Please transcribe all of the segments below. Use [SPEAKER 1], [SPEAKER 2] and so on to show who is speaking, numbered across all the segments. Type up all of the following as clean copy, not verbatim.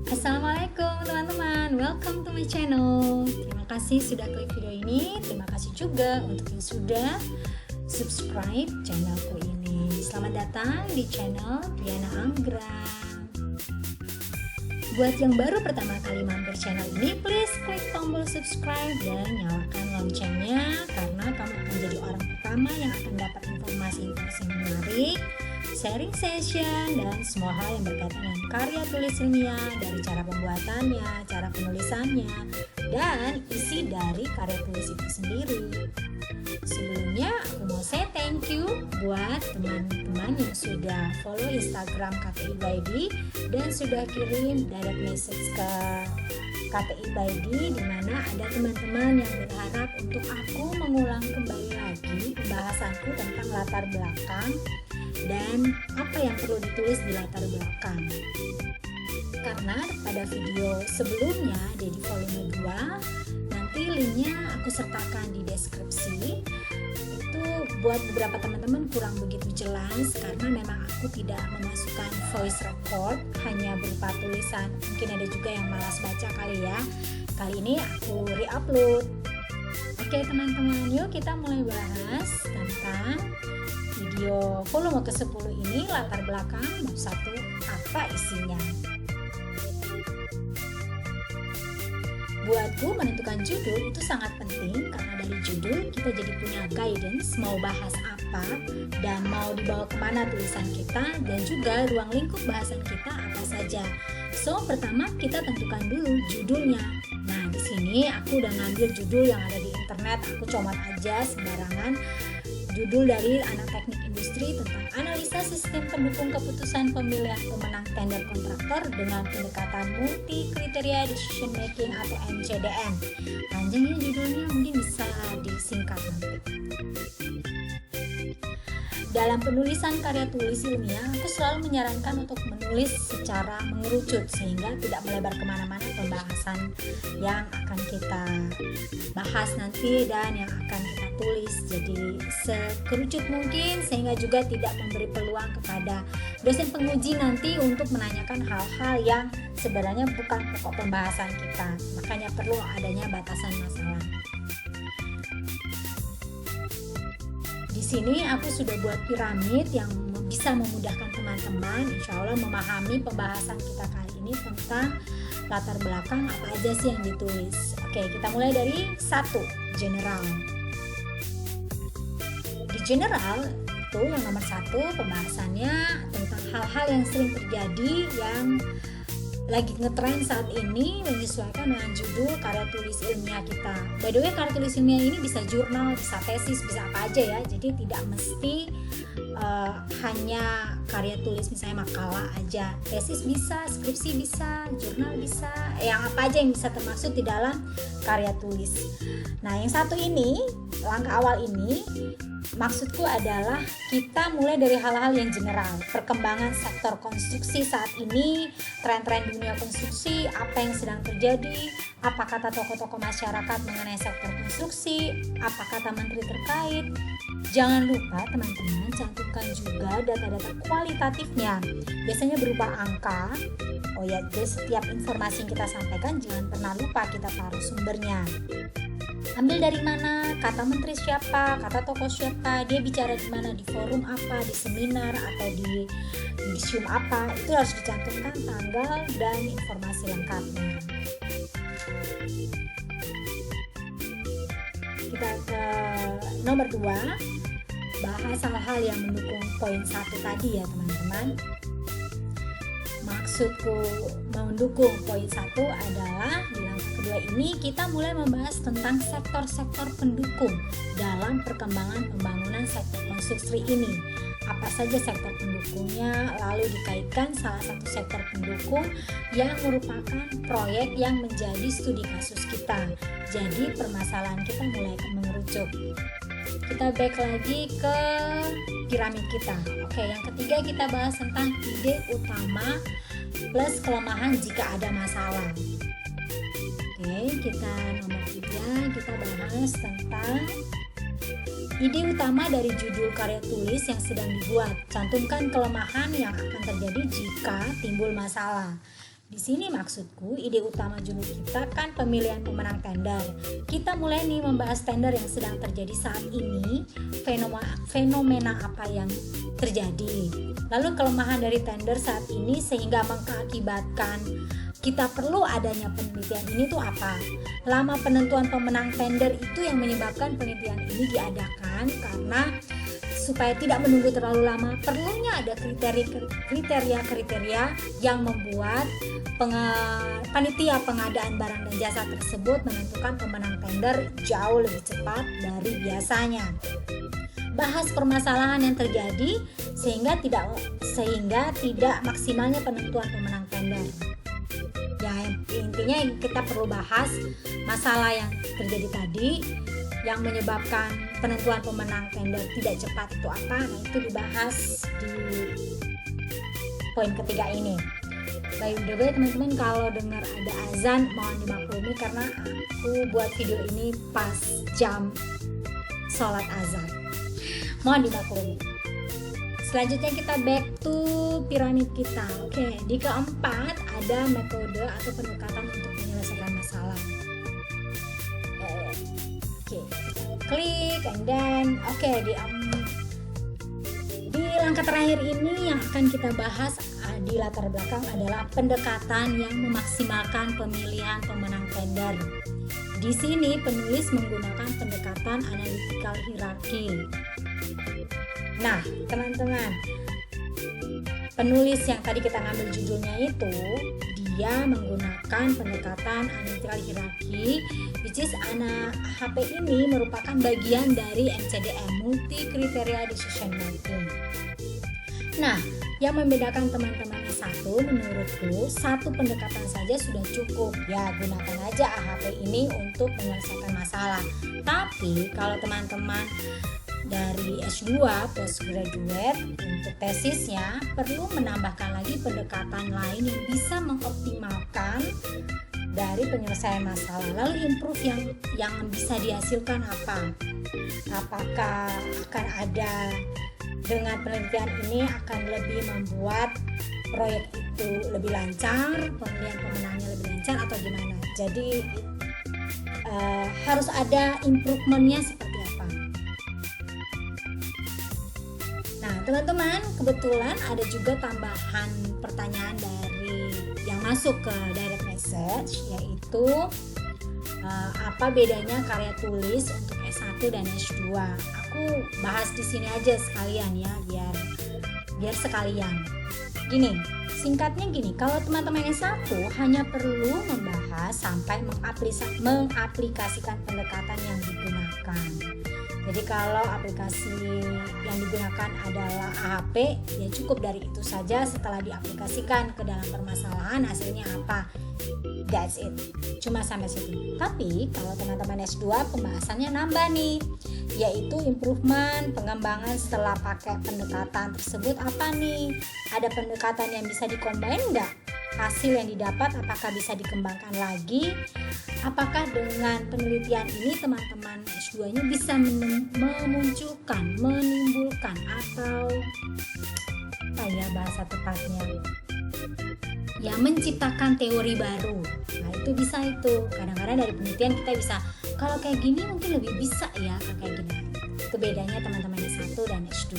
[SPEAKER 1] Assalamualaikum teman-teman, welcome to my channel. Terima kasih sudah klik video ini. Terima kasih juga untuk yang sudah subscribe channelku ini. Selamat datang di channel Diana Anggra. Buat yang baru pertama kali mampir channel ini, please klik tombol subscribe dan nyalakan loncengnya, karena kamu akan jadi orang pertama yang akan dapat informasi-informasi menarik, sharing session, dan semua hal yang berkaitan dengan karya tulis ilmiah, dari cara pembuatannya, cara penulisannya, dan isi dari karya tulis itu sendiri. Sebelumnya aku mau say thank you buat teman-teman yang sudah follow Instagram KTI ByD dan sudah kirim direct message ke KTI ByD, di mana ada teman-teman yang berharap untuk aku mengulang kembali lagi pembahasanku tentang latar belakang dan apa yang perlu ditulis di latar belakang. Karena pada video sebelumnya, jadi volume 2, nanti linknya aku sertakan di deskripsi. Itu buat beberapa teman-teman kurang begitu jelas, karena memang aku tidak memasukkan voice record, hanya berupa tulisan. Mungkin ada juga yang malas baca kali ya. Kali ini aku re-upload. Oke teman-teman, yuk kita mulai bahas tentang video volume ke-10 ini, latar belakang bab 1, apa isinya. Buatku, menentukan judul itu sangat penting, karena dari judul kita jadi punya guidance mau bahas apa dan mau dibawa kemana tulisan kita, dan juga ruang lingkup bahasan kita apa saja. So, pertama kita tentukan dulu judulnya. Nah, di sini aku udah ngambil judul yang ada di internet, aku comot aja sembarangan. Judul dari anak teknik industri tentang analisa sistem pendukung keputusan pemilihan pemenang tender kontraktor dengan pendekatan multi kriteria decision making atau MCDM. Panjangnya judulnya, mungkin bisa disingkat nanti. Dalam penulisan karya tulis ilmiah, aku selalu menyarankan untuk menulis secara mengerucut sehingga tidak melebar kemana-mana pembahasan yang akan kita bahas nanti dan yang akan kita tulis. Jadi sekerucut mungkin, sehingga juga tidak memberi peluang kepada dosen penguji nanti untuk menanyakan hal-hal yang sebenarnya bukan pokok pembahasan kita. Makanya perlu adanya batasan masalah. Di sini aku sudah buat piramid yang bisa memudahkan teman-teman insya Allah memahami pembahasan kita kali ini tentang latar belakang apa aja sih yang ditulis. Oke, kita mulai dari 1, general. Di general itu yang nomor 1 pembahasannya tentang hal-hal yang sering terjadi yang lagi ngetrend saat ini, menyesuaikan dengan judul karya tulis ilmiah kita. By the way, karya tulis ilmiah ini bisa jurnal, bisa tesis, bisa apa aja ya. Jadi tidak mesti hanya karya tulis misalnya makalah aja. Tesis bisa, skripsi bisa, jurnal bisa, yang apa aja yang bisa termasuk di dalam karya tulis. Nah, yang satu ini, langkah awal ini, maksudku adalah kita mulai dari hal-hal yang general, perkembangan sektor konstruksi saat ini, tren-tren dunia konstruksi, apa yang sedang terjadi, apa kata tokoh-tokoh masyarakat mengenai sektor konstruksi, apa kata menteri terkait. Jangan lupa teman-teman cantumkan juga data-data kualitatifnya, biasanya berupa angka. Oh ya, jadi setiap informasi yang kita sampaikan jangan pernah lupa kita taruh sumbernya. Ambil dari mana, kata menteri siapa, kata tokoh siapa, dia bicara di mana, di forum apa, di seminar atau di museum apa, itu harus dicantumkan tanggal dan informasi lengkapnya. Kita ke nomor 2, bahas hal-hal yang mendukung poin 1 tadi ya teman-teman. Maksudku mendukung poin 1 adalah di langkah kedua ini kita mulai membahas tentang sektor-sektor pendukung dalam perkembangan pembangunan sektor konstruksi ini. Apa saja sektor pendukungnya, lalu dikaitkan salah satu sektor pendukung yang merupakan proyek yang menjadi studi kasus kita. Jadi permasalahan kita mulai mengerucut. Kita back lagi ke piramid kita. Oke, yang ketiga kita bahas tentang ide utama plus kelemahan jika ada masalah. Oke, kita nomor 3 kita bahas tentang ide utama dari judul karya tulis yang sedang dibuat. Cantumkan kelemahan yang akan terjadi jika timbul masalah. Di sini maksudku, ide utama judul kita kan pemilihan pemenang tender. Kita mulai nih membahas tender yang sedang terjadi saat ini, fenomena apa yang terjadi. Lalu kelemahan dari tender saat ini sehingga mengakibatkan kita perlu adanya penelitian ini tuh apa? Lama penentuan pemenang tender itu yang menyebabkan penelitian ini diadakan karena supaya tidak menunggu terlalu lama, perlunya ada kriteria-kriteria yang membuat panitia pengadaan barang dan jasa tersebut menentukan pemenang tender jauh lebih cepat dari biasanya. Bahas permasalahan yang terjadi sehingga tidak maksimalnya penentuan pemenang tender. Ya, intinya kita perlu bahas masalah yang terjadi tadi yang menyebabkan penentuan pemenang tender tidak cepat itu apa. Nah, itu dibahas di poin ketiga ini. By the way teman-teman, kalau dengar ada azan mohon dimaklumi karena aku buat video ini pas jam sholat azan, mohon dimaklumi. Selanjutnya kita back to piramid kita. Oke, di keempat ada metode atau pendekatan untuk menyelesaikan masalah. Oke, klik and then di langkah terakhir ini yang akan kita bahas di latar belakang adalah pendekatan yang memaksimalkan pemilihan pemenang tender. Di sini penulis menggunakan pendekatan analytical hierarchy. Nah, teman-teman, penulis yang tadi kita ngambil judulnya itu dia menggunakan pendekatan analytical hierarchy, which is HP ini merupakan bagian dari MCDM, multi criteria decision making. Nah, yang membedakan teman-teman satu, menurutku satu pendekatan saja sudah cukup. Ya, gunakan aja AHP ini untuk menyelesaikan masalah. Tapi kalau teman-teman dari S2 postgraduate untuk tesisnya perlu menambahkan lagi pendekatan lain yang bisa mengoptimalkan dari penyelesaian masalah. Lalu improve yang bisa dihasilkan apa? Apakah akan ada dengan penelitian ini akan lebih membuat proyek itu lebih lancar, pemilihan pemenangnya lebih lancar atau gimana? Jadi harus ada improvementnya seperti apa? Nah, teman-teman, kebetulan ada juga tambahan pertanyaan dari yang masuk ke direct message, yaitu apa bedanya karya tulis untuk S1 dan S2? Aku bahas di sini aja sekalian ya, biar sekalian. Gini, singkatnya gini, kalau teman-teman S1 hanya perlu membahas sampai mengaplikasikan pendekatan yang digunakan. Jadi kalau aplikasi yang digunakan adalah AHP, ya cukup dari itu saja. Setelah diaplikasikan ke dalam permasalahan, hasilnya apa? That's it, cuma sampai situ. Tapi kalau teman-teman S2 pembahasannya nambah nih, yaitu improvement, pengembangan setelah pakai pendekatan tersebut apa nih? Ada pendekatan yang bisa dikombin nggak? Hasil yang didapat apakah bisa dikembangkan lagi? Apakah dengan penelitian ini teman-teman S2-nya bisa menimbulkan atau apa ya bahasa tepatnya? Ya, menciptakan teori baru. Nah, itu bisa itu. Kadang-kadang dari penelitian kita bisa, kalau kayak gini mungkin lebih bisa ya kayak gini. Itu bedanya teman-teman S1 dan S2.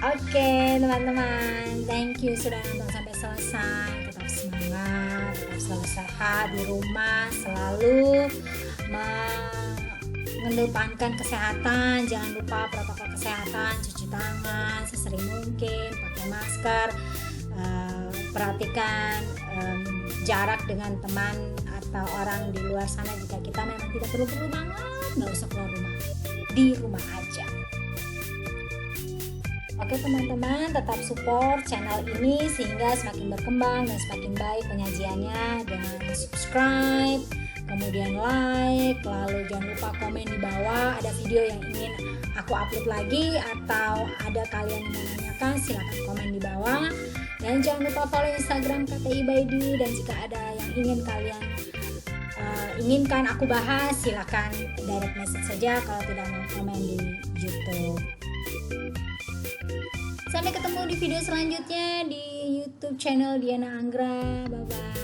[SPEAKER 1] Oke, teman-teman, thank you sudah nonton sampai selesai. Tetap semangat, tetap selalu sehat di rumah, selalu mengedepankan kesehatan. Jangan lupa protokol kesehatan, cuci tangan sesering mungkin, pakai masker, perhatikan jarak dengan teman atau orang di luar sana. Jika kita memang tidak perlu banget, nggak usah keluar rumah, di rumah aja. Oke teman-teman, tetap support channel ini sehingga semakin berkembang dan semakin baik penyajiannya dengan subscribe, kemudian like, lalu jangan lupa komen di bawah ada video yang ingin aku upload lagi atau ada kalian yang mau nanyakan, silahkan komen di bawah. Dan jangan lupa follow Instagram KTI Baidi, dan jika ada yang ingin kalian inginkan aku bahas, silahkan direct message saja kalau tidak mau komen di YouTube. Sampai ketemu di video selanjutnya di YouTube channel Diana Anggra. Bye bye.